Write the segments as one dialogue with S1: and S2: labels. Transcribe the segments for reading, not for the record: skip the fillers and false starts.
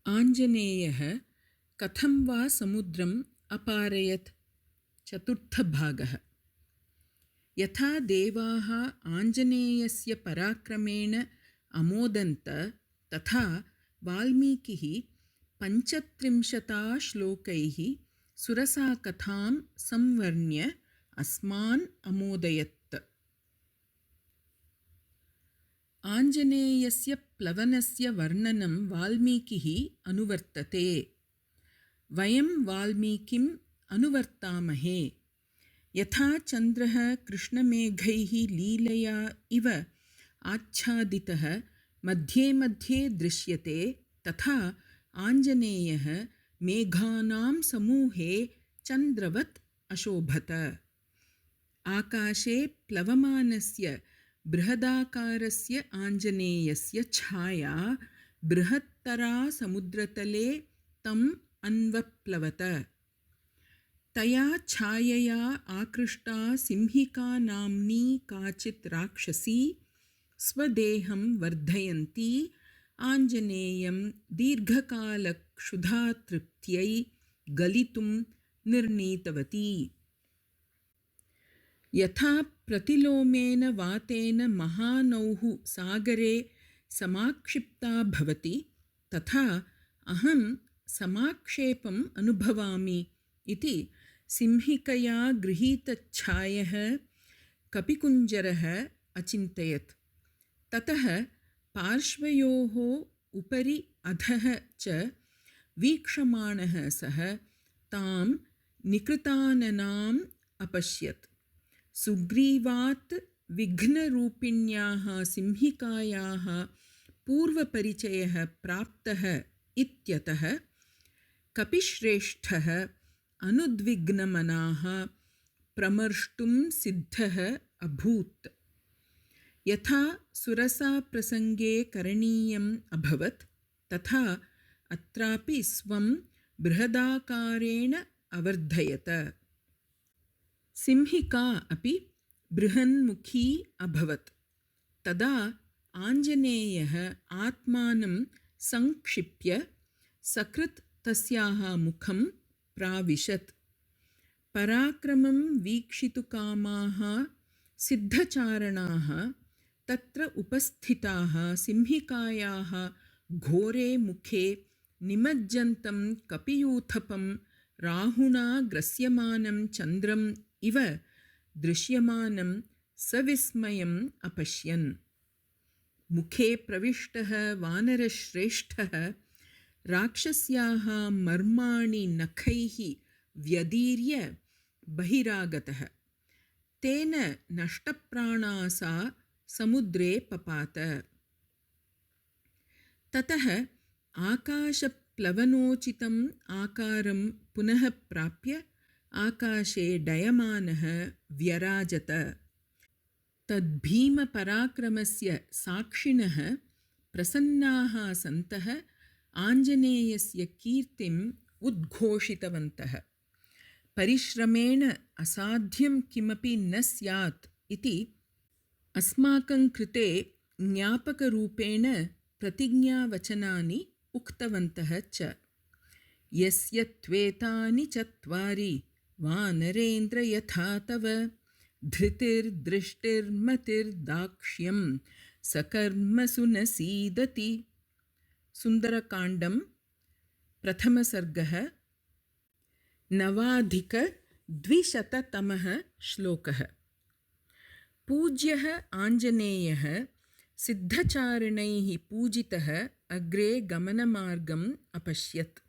S1: आञ्जनेयः कथं वा समुद्रम् अपारयत्? चतुर्थभागः। यथा देवाः आञ्जनेयस्य पराक्रमेण अमोदन्त तथा वाल्मीकिः 35 श्लोकैः सुरसाकथां संवर्ण्य अस्मान् अमोदयत्। आञ्जनेयस्य प्लवनस्य वर्णनं वाल्मीकिः अनुवर्तते। वयं वाल्मीकिम् अनुवर्तामहे। यथा चन्द्रः कृष्णमेघैः लीलया इव आच्छादितः मध्ये मध्ये दृश्यते तथा आञ्जनेयः मेघानां समूहे चन्द्रवत् अशोभत। आकाशे प्लवमानस्य बृहदाकारस्य आञ्जनेयस्य छाया बृहत्तरा समुद्रतले तम् अन्वप्लवत। तया छायया आकृष्टा सिंहिका नाम्नी काचित् राक्षसी स्वदेहं वर्धयन्ती आञ्जनेयं दीर्घकालक्षुधातृप्त्यै गलितुं निर्णीतवती। यथा प्रतिलोमेन वातेन महानौः सागरे समाक्षिप्ता भवति तथा अहं समाक्षेपम् अनुभवामि इति सिंहिकया गृहीतच्छायः कपिकुञ्जरः अचिन्तयत्। ततः पार्श्वयोः उपरि अधः च वीक्षमाणः सः तां निकृताननाम् अपश्यत्। सुग्रीवात् विघ्नरूपिण्याः सिंहिकायाः पूर्वपरिचयः प्राप्तः इत्यतः कपिश्रेष्ठः अनुद्विग्नमनाः प्रमर्ष्टुं सिद्धः अभूत्। यथा सुरसाप्रसङ्गे करणीयम् अभवत् तथा अत्रापि स्वं बृहदाकारेण अवर्धयत। सिंहिका अपि बृहन्मुखी अभवत्। तदा आञ्जनेयः आत्मानं संक्षिप्य सकृत् तस्याः मुखं प्राविशत्। पराक्रमं वीक्षितुकामाः सिद्धचारणाः तत्र उपस्थिताः सिंहिकायाः घोरे मुखे निमज्जन्तं कपियूथपं राहुणा ग्रस्यमानं चन्द्रम् इव दृश्यमानं सविस्मयम् अपश्यन्। मुखे प्रविष्टः वानरश्रेष्ठः राक्षस्याः मर्माणि नखैः व्यदीर्य बहिरागतः। तेन नष्टप्राणा सा समुद्रे पपात। ततः आकाशप्लवनोचितम् आकारं पुनः प्राप्य आकाशे डयमानः व्यराजत। तद्भीमपराक्रमस्य साक्षिणः प्रसन्नाः सन्तः आञ्जनेयस्य कीर्तिम् उद्घोषितवन्तः। परिश्रमेण असाध्यं किमपि न स्यात् इति अस्माकं कृते ज्ञापकरूपेण प्रतिज्ञावचनानि उक्तवन्तः च। यस्य त्वेतानि चत्वारि वानरेन्द्र यथा तव धृतिर्दृष्टिर्मतिर्दाक्ष्यं सकर्मसु न सीदति। सुन्दरकाण्डं प्रथमसर्गः 9+200 श्लोकः। पूज्यः आञ्जनेयः सिद्धचारणैः पूजितः अग्रे गमनमार्गम् अपश्यत्।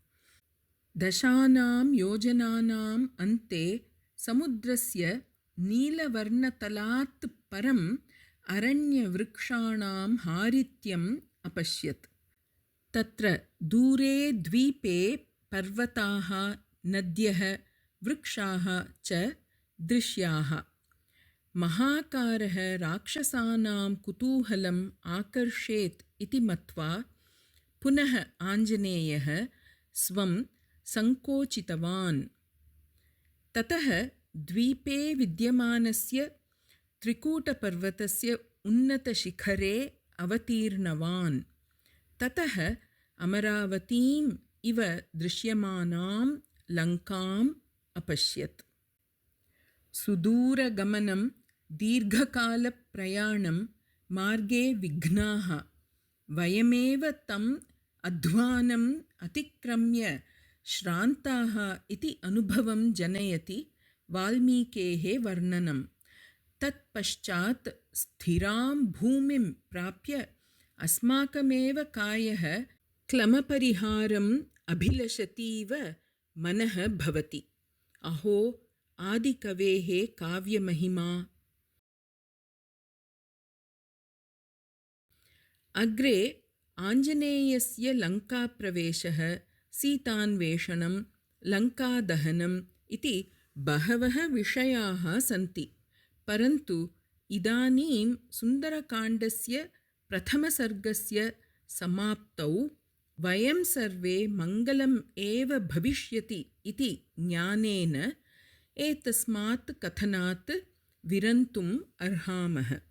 S1: 10 योजनानाम् अन्ते समुद्रस्य नीलवर्णतलात् परम् अरण्यवृक्षाणां हारित्यम् अपश्यत्। तत्र दूरे द्वीपे पर्वताः नद्यः वृक्षाः च दृश्याः। महाकारः राक्षसानां कुतूहलम् आकर्षेत् इति मत्वा पुनः आञ्जनेयः स्वं सङ्कोचितवान्। ततः द्वीपे विद्यमानस्य त्रिकूटपर्वतस्य उन्नतशिखरे अवतीर्णवान्। ततः अमरावतीम् इव दृश्यमानां लङ्काम् अपश्यत्। सुदूरगमनं दीर्घकालप्रयाणं मार्गे विघ्नाः। वयमेव तम् अध्वानम् अतिक्रम्य श्रान्ताः इति अनुभवं जनयति वाल्मीकेः वर्णनं। तत्पश्चात् स्थिरां भूमिं प्राप्य अस्माकमेव कायः क्लमपरिहारम् अभिलषतीव मनः भवति। अहो आदिकवेः काव्यमहिमा। अग्रे आञ्जनेयस्य लङ्काप्रवेशः, सीतान्वेषणं, लङ्कादहनम् इति बहवः विषयाः सन्ति। परन्तु इदानीं सुन्दरकाण्डस्य प्रथमसर्गस्य समाप्तौ वयं सर्वे मङ्गलम् एव भविष्यति इति ज्ञानेन एतस्मात् कथनात् विरन्तुम् अर्हामः।